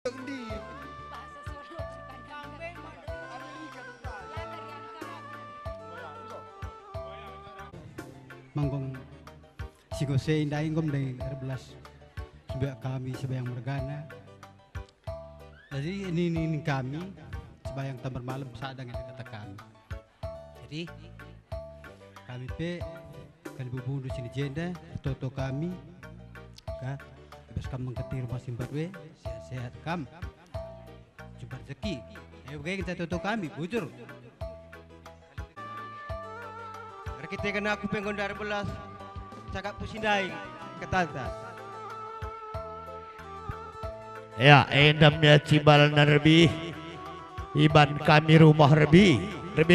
Manggong sigose indaing gom dari 12 sebagai kami sebayang mergana. Jadi ini kami sebayang tambar malam saat dengan kata kami. Jadi kami pe kali bubunuh sini jenda toto kami ka bebas kam mengketir rumah Simbarwe sehat kam jumpa rezeki. Oke kita toto kami bujur. Kita kena aku penggondar belas cakap pusindai ketata. Ya, endamnya cibal nerbi iban kami rumah rebi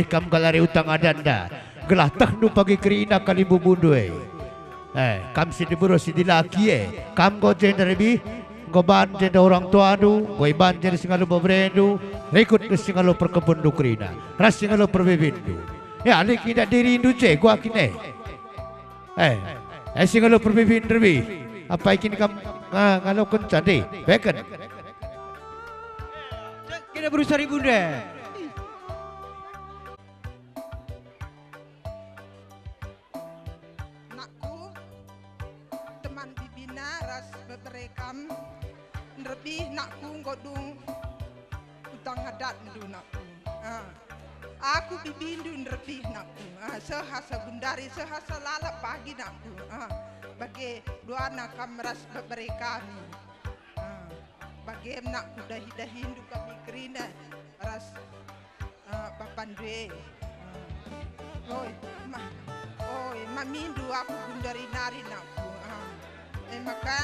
kam galari utang adanda gelah tahnu pagi kerina kali bubundue kam sidi buru sidi laki kam gojen nerbi goban jenda orang tua anu goiban jadi singalu bebrendu rekut ke singalu perkebun kerina ras singalu perbebindu ya alik tidak diri indu ce gua kini singalu perbebin nerbi apa ikin kam kalau kencan deh beken kita berusaha bunda. Nakku teman bibina ras beberekam lebih nakku godung utang adat ndu nakku. Aku bibindu lebih nakku. Sehasa bundari sehasa lalap pagi nakku. Bagi dua anak kamras beberekami. Bagi nakku dahi-dahindu kami kerina ras papandwe. Oi, mamindu aku bundari nari nakku. Maka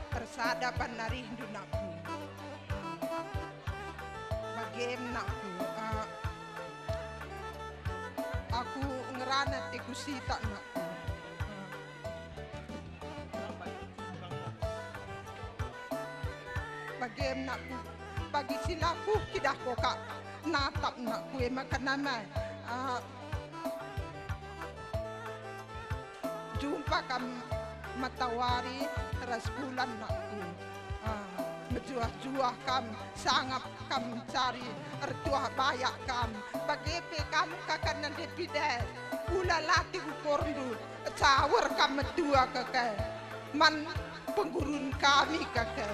persadapan nari hindu nakku. Bagi nakku. Aku ngerana tekusi tak nakku. Bagi nakku, bagi silaku kidah kokak natap nakku makan nama. Jumpa kam matawari teras bulan nakku. Menjuah-juah kam sangap kam cari ertuah bayak kam. Bagi pe kamu kakak nanti pide pula lati ukorndu cawar kam dua kakak man penggurun kami kakak.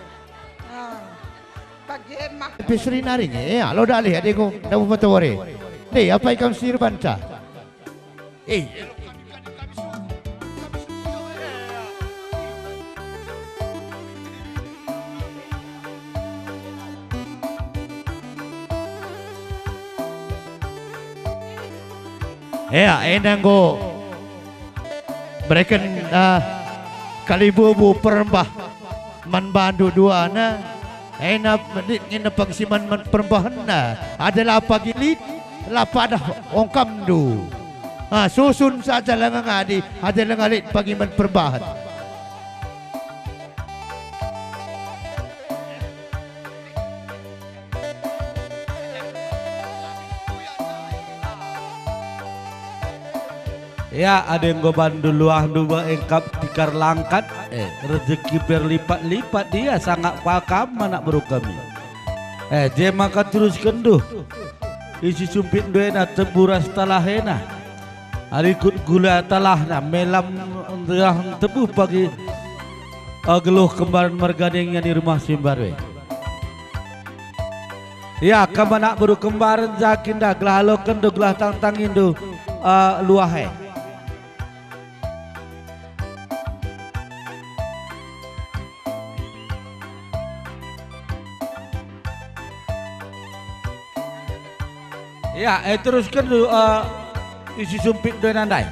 Bagaimana? Pesri naring lo dah lihat aku dah buat tawari. Nih apa ikan sir banca? Enang go berikan kali bubu perembah man bandu dua na enak ngina pagsiman man perembahan na adalah pagilit lapada ongkam du susun saja lang ngadi adalah ngalit pagi man perembahan. Ya ada yang goban dulu dua engkap tikar langkat rezeki berlipat-lipat dia sangat pakam anak baru kami je maka terus kenduh isi sumpit duena teburas talahena arikut gula talahna melam tebuh pagi geluh kembaran mergadeng yang di rumah Simbarwe ya kam anak baru kembaran zakin dah gelah lo kenduh gelah tang-tangin du luahe. Ya, teruskan dulu isi sumpit dan andai.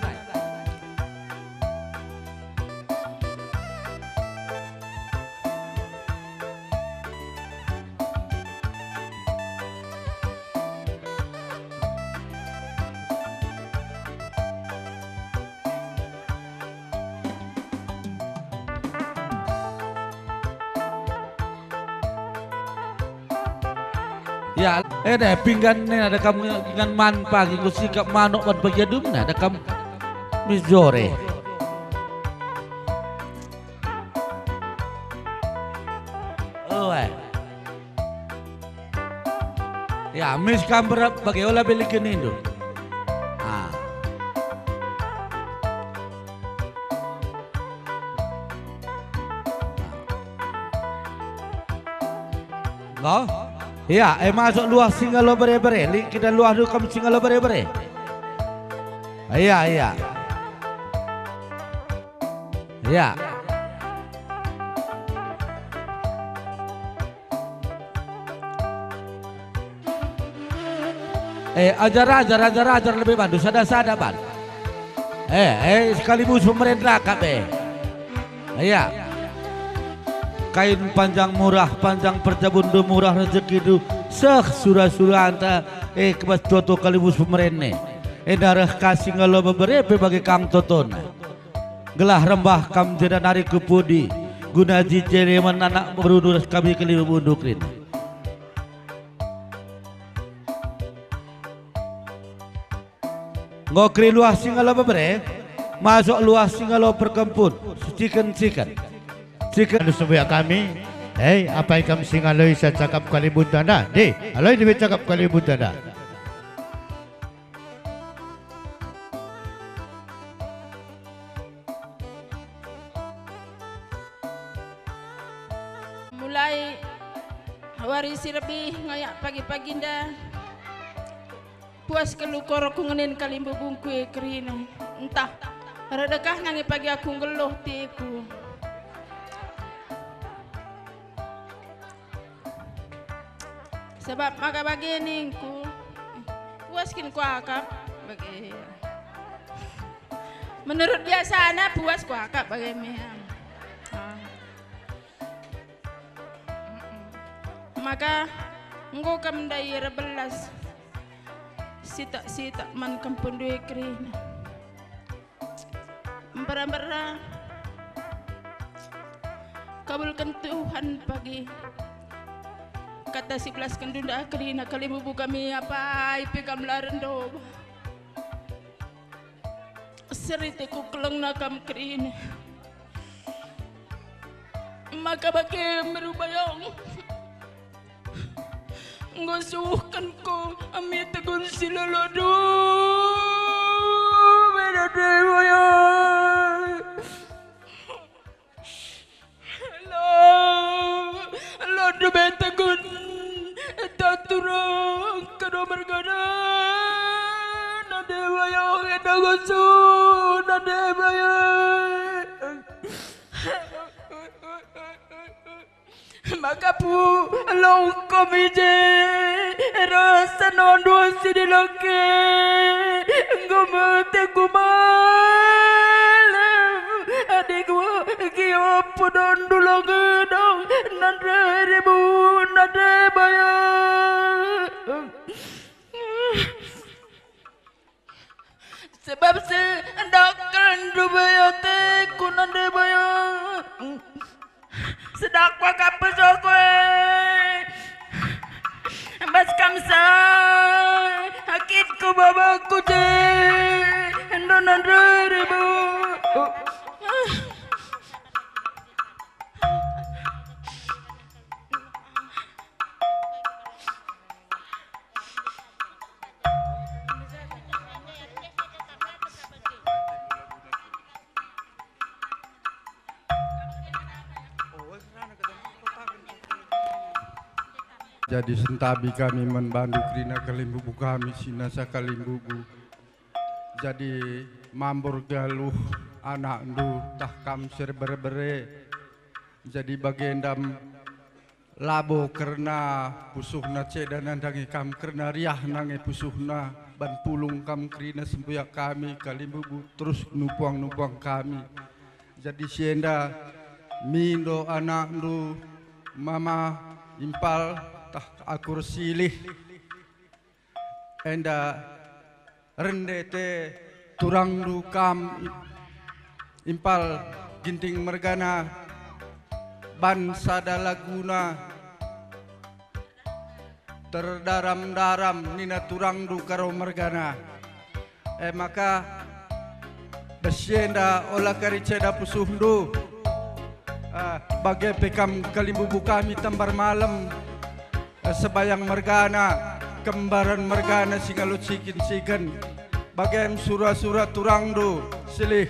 Ya, deh pinggan ni ada kamu pinggan man pagi ku sikap manok ban bagiadum na ada kamu mizore. tu Ya, mis kam berap bagi olah belikan itu. Kau? Ya, masuk luar singgalo bere-bere. Link kita luar dulu kamu singgalo bere-bere. Iya. Ya. Ajar lebih bantu sada ban. Sekaligus pemerintah kabe. Iya. Kain panjang murah, panjang perjabundu murah rezeki du. Surah anta kebas toto kalibus pemerintah. Darah kasih ngalo beberapa bagi kang toton. Gelah rembah kam jeda nari kepudi. Guna jijere menanak berundur kami keliru bundukrin. Ngokri luas singalo bebre, masuk luas singalo perkempun, cikan. Anu sebuah kami, apa yang kamu singalo isa cakap kali bundana, aloi dia cakap kali bundana. Mulai warisi lebih ngayak pagi-pagi dah. Puas kelukor aku ngenin kalimbu bungkui kerina. Entah, redekah nangi pagi aku ngeluh tiku. Sebab maka begini ku puaskin ku akak bagi. Menurut biasa anak puas ku akak bagi mian. Maka engkau kamdai rebelas. Sita man kampung duwe kerina. Mbara kabulkan Tuhan pagi. Kata 11 kendunda kerina kali bubu kami apa ipi kamlaran do. Seriteku keleng nakam kerina. Maka bagi merubayong. Ngosuhkan ko amit tegun silolodo berade waya lo do betegun taturang kado mergana nade waya eda gosu nade waya maka pu long komije rasa nondo sini loke ngomete gumal adikku kio podon dulu gedong nade ribu nade bayar sebab sedakkan dubayote kunande bayar sedakwa kapesokwe Bas kamsa hakitku babaku je endonan ribu Jadi sentabi kami membantu kerina kalimbubu kami sinasa kalimbubu. Jadi mambur galuh anak ndu tah kam serbere. Jadi bagendam labo kerna pusuhna cedanan dangi kam kerna riah nange pusuhna ban pulung kam kerina sembuyak kami kalimbubu terus nupuang kami. Jadi sienda mindo anak ndu mama impal tah aku silih enda rendete turang dukam impal ginting mergana ban sada laguna terdaram-daram nina turang du karo mergana maka besienda olah kari ceda pusuhdu Bagai pekam kalimbubu kami tambar malam sebayang mergana kembaran mergana singalut sikin bagai surah-surah turangdu silih.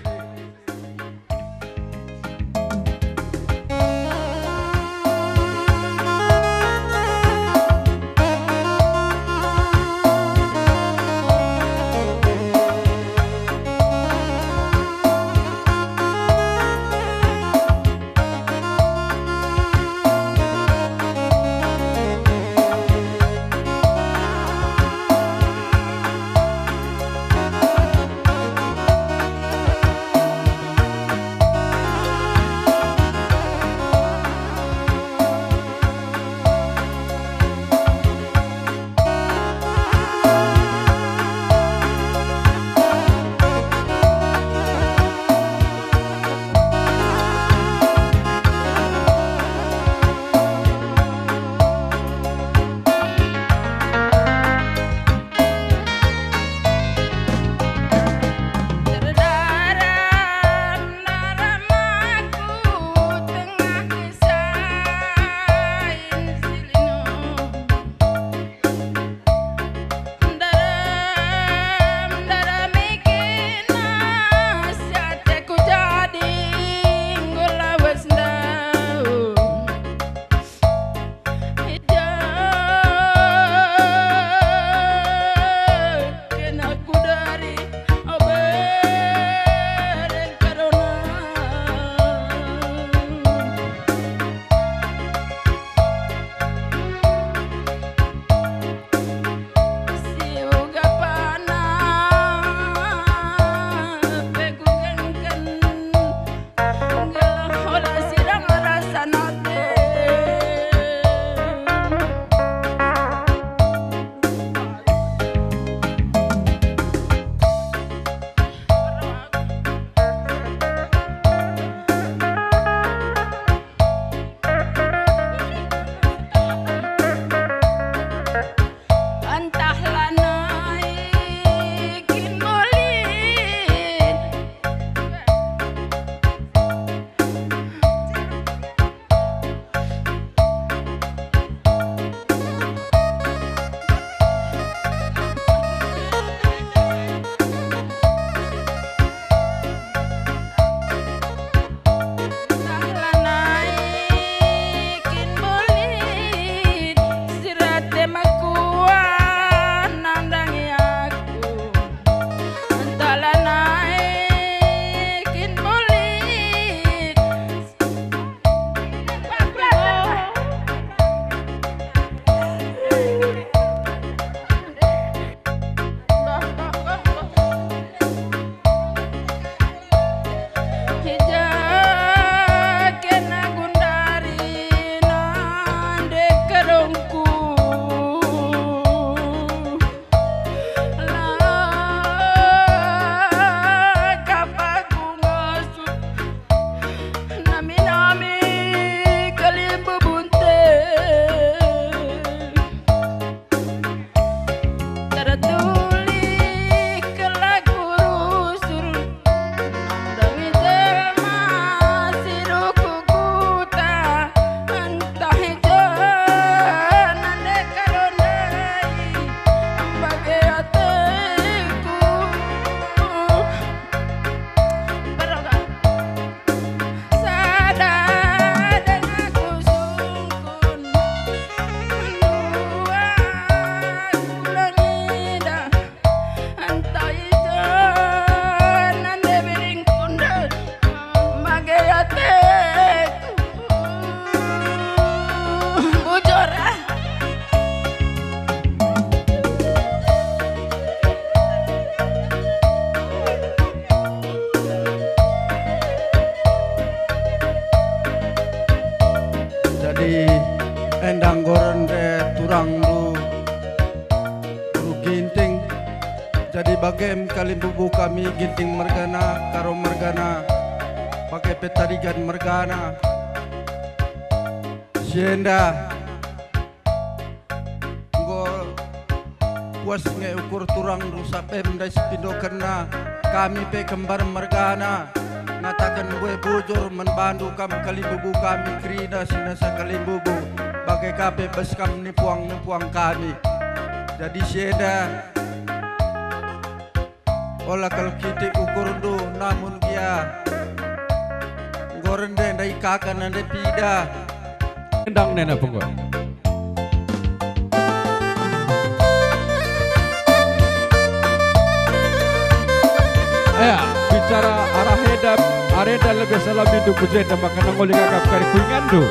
endang gorende turang du ginting jadi bagem kalimbubu kami ginting mergana karo mergana pakai petarigan mergana sienda go puas nge ukur turang du sapem dai spindo kena kami pe kembar mergana ngatakan gue bujur membantu kam kalimbubu kami kerina sinasa kalimbubu bagai kape bes kam nipuang kami. Jadi sieda olah kalau kita ukur do namun dia gorende dari kakak nande pida. Endang nena punggo. Ya, bicara areda lebih salam hidup pujian dan makan nangoli kakak kari kuingandu.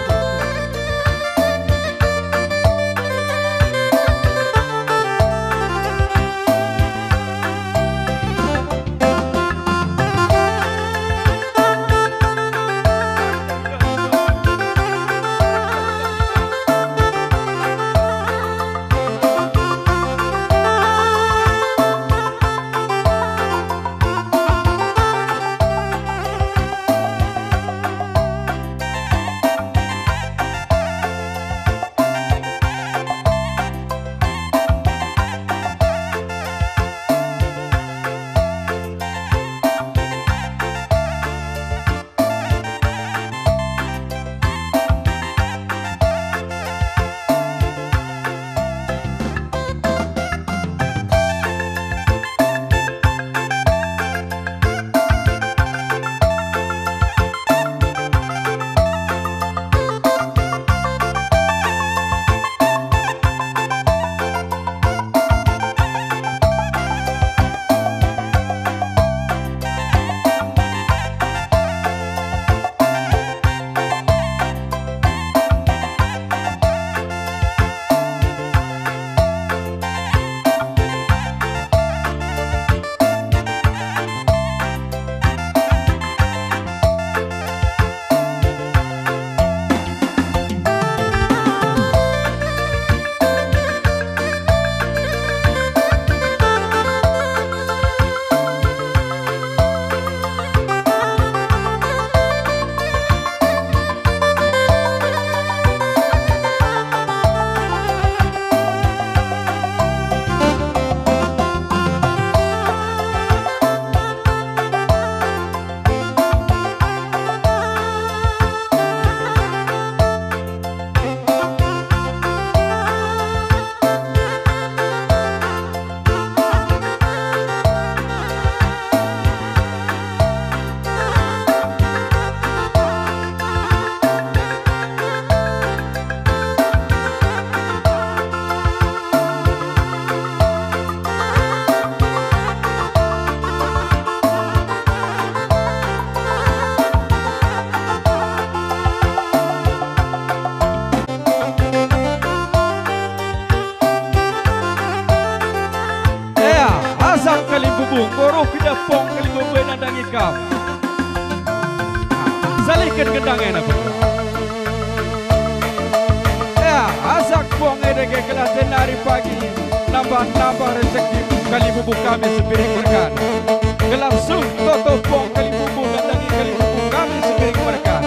Goroh kita pong kali beberapa nandang ikam. Salihkan gendangnya apa? Ya, asak pong edege kelas denari pagi. Nambah rezeki kali bubu kami sepiring berkat. Gelangsung toto pong kali bubu nandangi kali bubu kami sepiring berkat.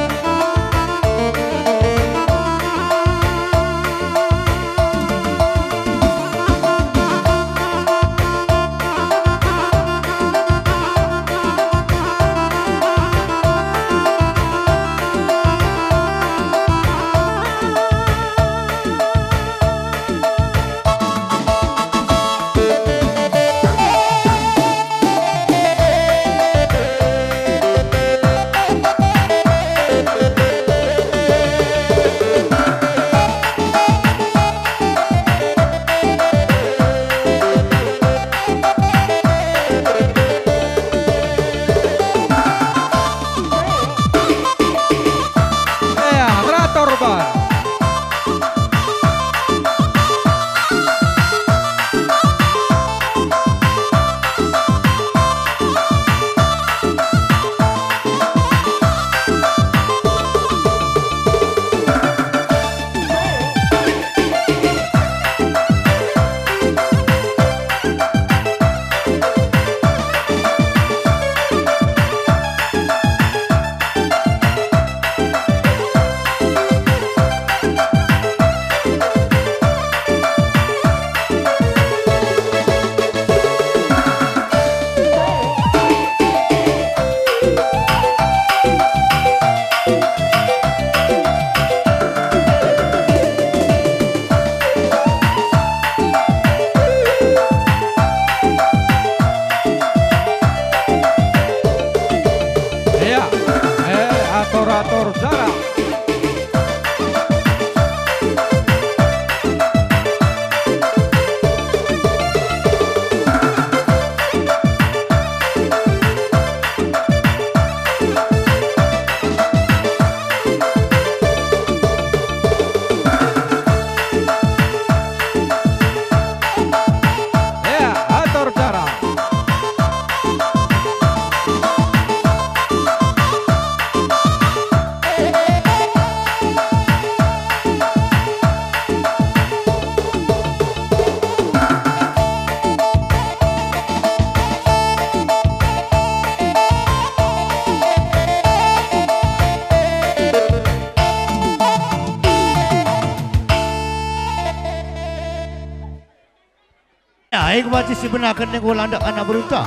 Ya, aku baca si benarkan yang ulang anak beruntah.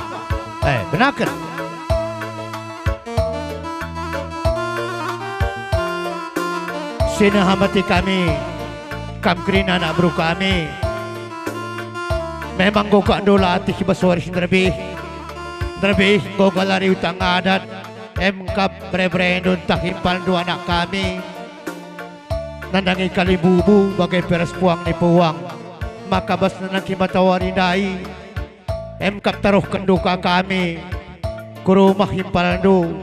Benarkan. Sini hamati kami, kerina anak beru kami. Memang kau kak dola hati kibaswaris lebih kau lari utang adat. Emkap bre-bre tak himpal dua anak kami. Nandangi kali bubu bagai peres puang ni puang. Maka bas nanaki matawari dai. Emkap taruh kenduka kami. Ke rumah himpal du.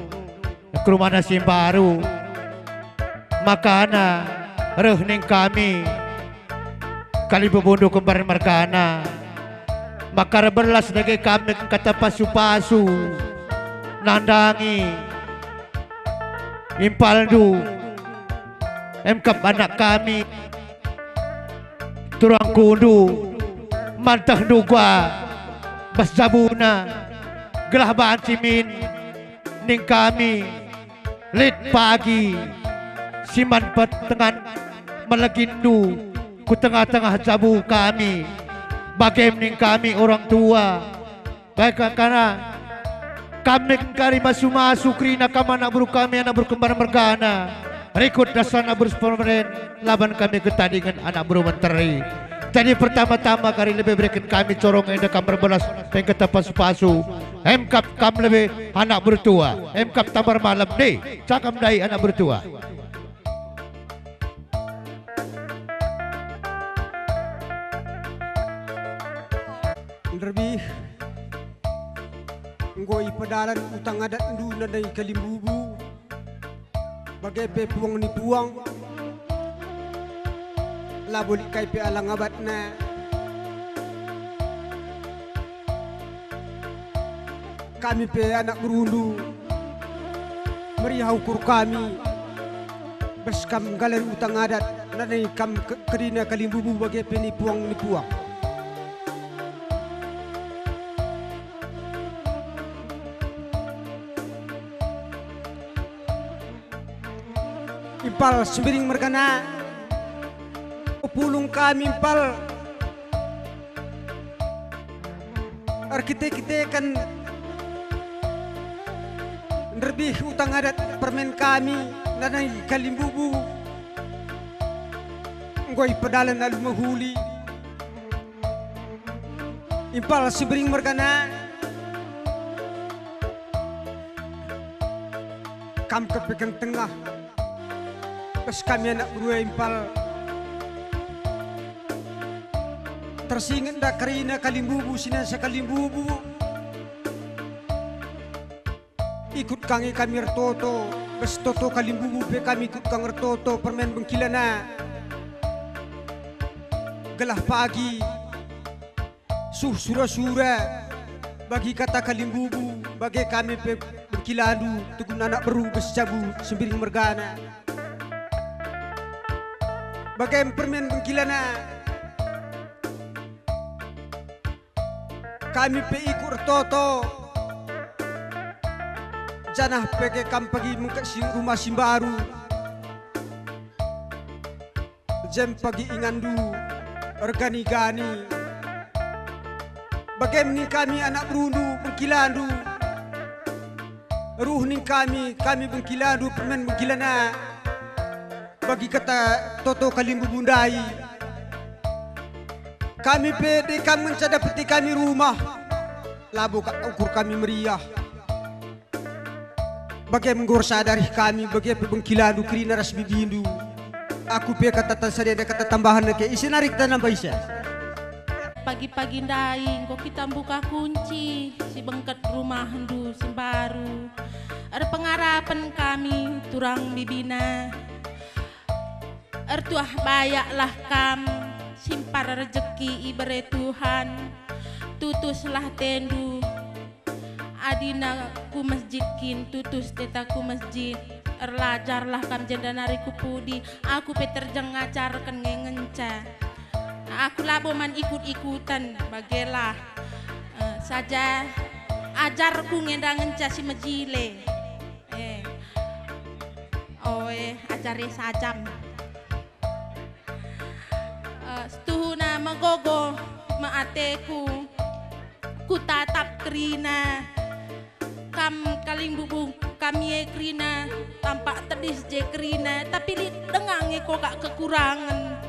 Ke rumah nasi baru. Maka ana rehning kami. Kali bebundu kembar mergana. Maka berlas sebagai kami kata pasu-pasu. Nandangi impaldu emkap anak kami turang kundu mantah duga bas jabuna gelah bancimin ning kami lit pagi siman petengan melegindu ku tengah-tengah jabu kami bagaimana kami orang tua baik karena kami kari masu-masu krina kama anak buru kami anak berkembar mergana. Rikut dasar anak buru pemeren laban kami ketandingan anak buru menteri. Jadi pertama-tama kari lebih berikan kami corong yang dekam berbelas yang kata pasu-pasu. Emkap kam lebih anak bertua. Emkap tabar malam ni cakam dai anak bertua. Lebih ngoi pedalan utang adat ndu nadai kalimbubu bagai pe puang ni puang labuli kai pe alang abatna kami pe anak berundu meriah ukur kami beskam galer utang adat nadai kam kerina kalimbubu bagai pe ni puang impal sembiring mergana pulung kami impal kita kan lebih utang adat permen kami nanai kalimbubu ngoi pedalan alu mahuli impal sembiring mergana kam kepegang tengah pas kami anak berdua impal tersingin dah kerina kalimbubu sina sakalimbubu ikut kami ertoto bes toto kalimbubu be kami ikut kang ertoto permen bengkilana gelah pagi sura-sura bagi kata kalimbubu bagi kami pe bengkiladu tugun anak beru bes jabu sembiring mergana bagai permen bengkilana kami pe ikut toto janah peke kam pagi mengkasi rumah simbaru jam pagi ingandu organigani bagaimana kami anak berundu bengkilandu ruh ning kami bengkilandu permen bengkilana bagi kata toto kalimbu bundai kami pede kami mencada peti kami rumah labu ukur kami meriah bagai menggor sadari kami bagai pebengkiladu kerina ras bibindu aku pe kata tasari ada kata tambahan ke isi narik tanam baisa pagi-pagi ndaing kok kita buka kunci si bengket rumah hendu simbaru ada pengarapan kami turang bibina ertuah bayaklah kam simpar rezeki ibare Tuhan tutuslah tendu adina ku masjidkin tutus tetaku masjid erlajarlah kam jendanari kupudi aku peterjeng ngacarkan ngengenca aku labo man ikut-ikutan bagelah saja ajarku ngendangen si mejile ajari sajam setuhuna magogo maateku ku tatap kerina kam kaling bubung kami kerina tampak tedis je kerina tapi li dengange kok gak kekurangan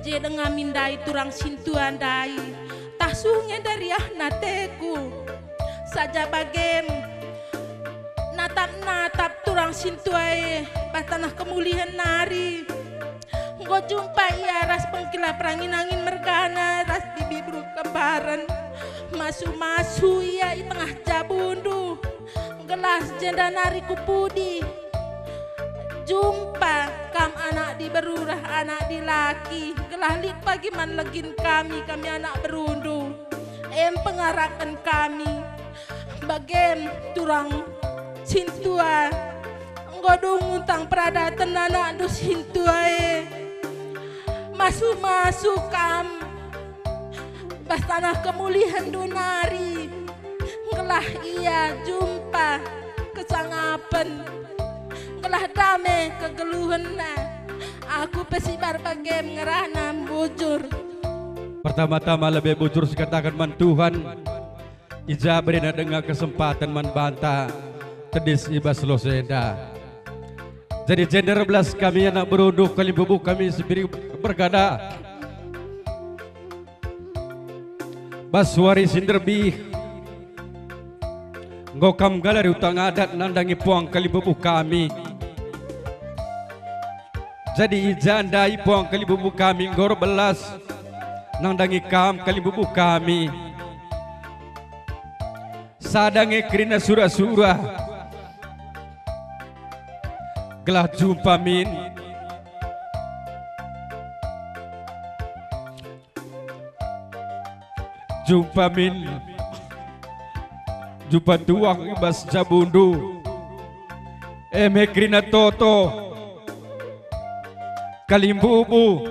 je dengan mindai turang sintuan dai tah sungai dari nateku saja bagem natap turang sintuai batanah kemulihan nari Ngo jumpa ia ras pengkilap angin mergana ras bibi bro kembaran masu ia di tengah jabundu gelas jenda nari kupudi jumpa kam anak di berurah anak di laki gelah lit pagi man legin kami anak berundu pengarakan kami bagem turang sintua ngodong untang pradatan anak do sintua masu kam pas tanah kemulihan donari ngelah ia jumpa kesangapan ngelah dame kegeluhan aku pesibar bagem ngerana bujur Pertama-tama lebih bujur sekatakan man Tuhan Ija berina dengan kesempatan man banta Tedis ibas loseda Jadi gender belas kami anak berunduh kali bubuk kami sebiri bergada Baswari sinderbi Ngokam galeri utang adat nandangi puang kali bubuk kami Jadi ijandai puang kali bubuk kami ngor belas Nandangi kam kali bubuk kami Sadangi kerina surah-surah Gelah jumpa min Jumpa tuang ibas jabundu kerina toto Kalimbubu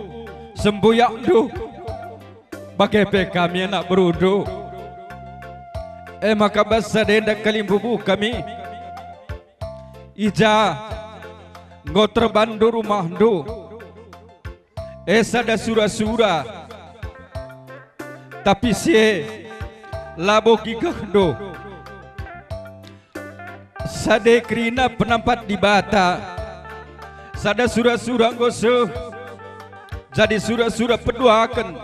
sembuyak du Bagai kami anak berudu maka basa denda kalimbubu kami Ija Ngotre bandu rumah du sada sura-sura Tapi sie Labo gigah du Sade kerina penampat di bata Sada sura-sura ngosuh Jadi sura-sura peduakan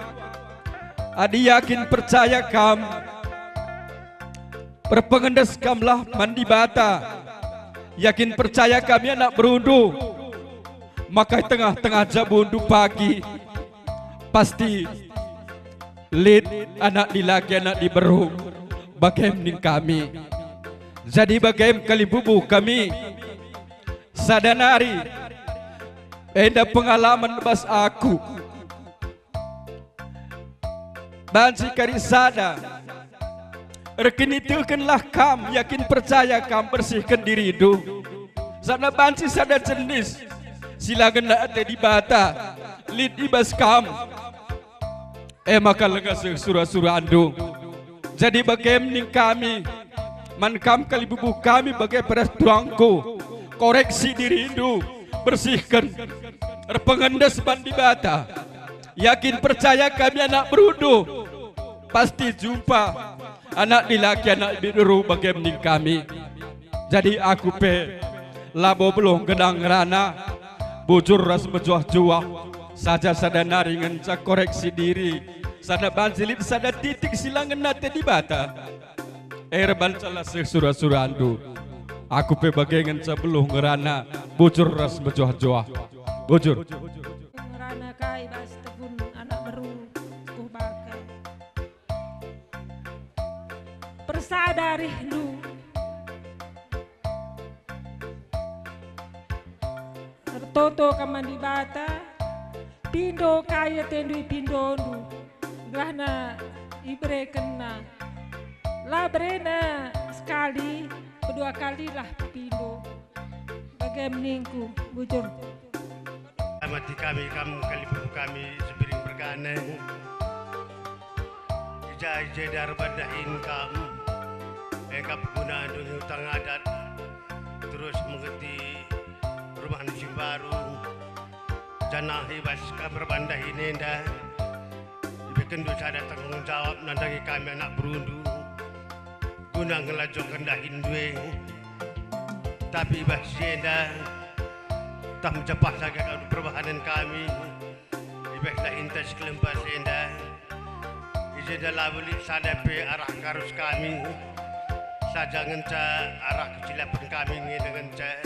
Adi yakin percaya kam Berpengendes kamlah mandi bata Yakin percaya kami anak berundu Maka tengah-tengah jabundu pagi Pasti Lid anak di laki anak di beru Bagaimana kami Jadi bagaimana kali bubu kami Sadanari Enda pengalaman bas aku Bansi karisada Rekini tekenlah kam Yakin percaya kam bersihkan diri itu Sana bansi sada jenis Silakan ada di bata Lid ibas kam maka lega surah-surah andu Jadi bagaimana kami Man kam kali bubuh kami bagai pada tuangku Koreksi diri itu Bersihkan Pengendes bandi bata Yakin percaya kami anak berudu Pasti jumpa anak di laki anak biru bagaimana kami Jadi aku Labo belum gedang rana Bujur ras menjuah-juah Saja sada naringan cak koreksi diri Sada banjilip sada titik silangan nate di bata Erban salah surah-surah andu Aku bagengan sebelum ngerana Bujur ras menjuah-juah Bujur ngerana kai bas tebun anak baru ku bakai persadari lu tertoto kaman di bata pindo kaya tendui pindo lu gahna ibre kena lah berena sekali kedua kali lah pindo bagaimana bujur Mati kami kali buku kami sebiring bergane Ija dar badahin kamu Engkap guna dunia hutang adat Terus mengerti rumah nusim baru Janah ibas kabar bandahin endah kendu sada tanggung jawab nandangi kami anak berundu guna ngelajokan dah hindue tapi bahsienda tak mencepat saja kau perbahanan kami ibaslah intas kelempas senda ijadalah beli sadape arah karus kami saja ngenca arah kecilapan kami dengan cah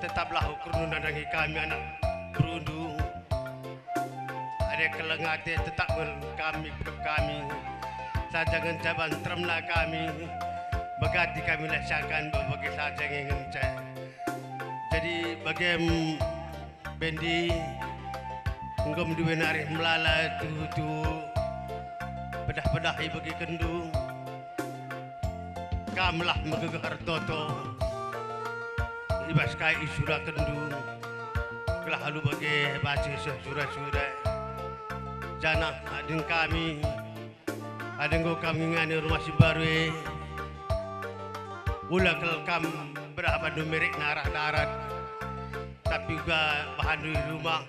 tetaplah ukur nandangi kami anak berundu ada kelengate tetap kami kami saja ngenca bantremlah kami bagati kami laksanakan berbagai saja ngenca jadi bagi bendi ngom duwe narih melala tu bedah-bedah bagi kendu kamlah megegahar toto ibas kai isura kendu kelah halu bagi baca surah-surah jana adeng kami adeng kami ngani rumah si baru ulah kelkam berapa numerik narah darat tapi juga bahan di rumah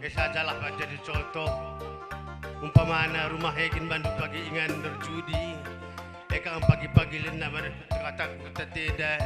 sajalah jadi contoh umpamana rumah hekin bandu pagi ingan berjudi kang pagi-pagi lena berkata tidak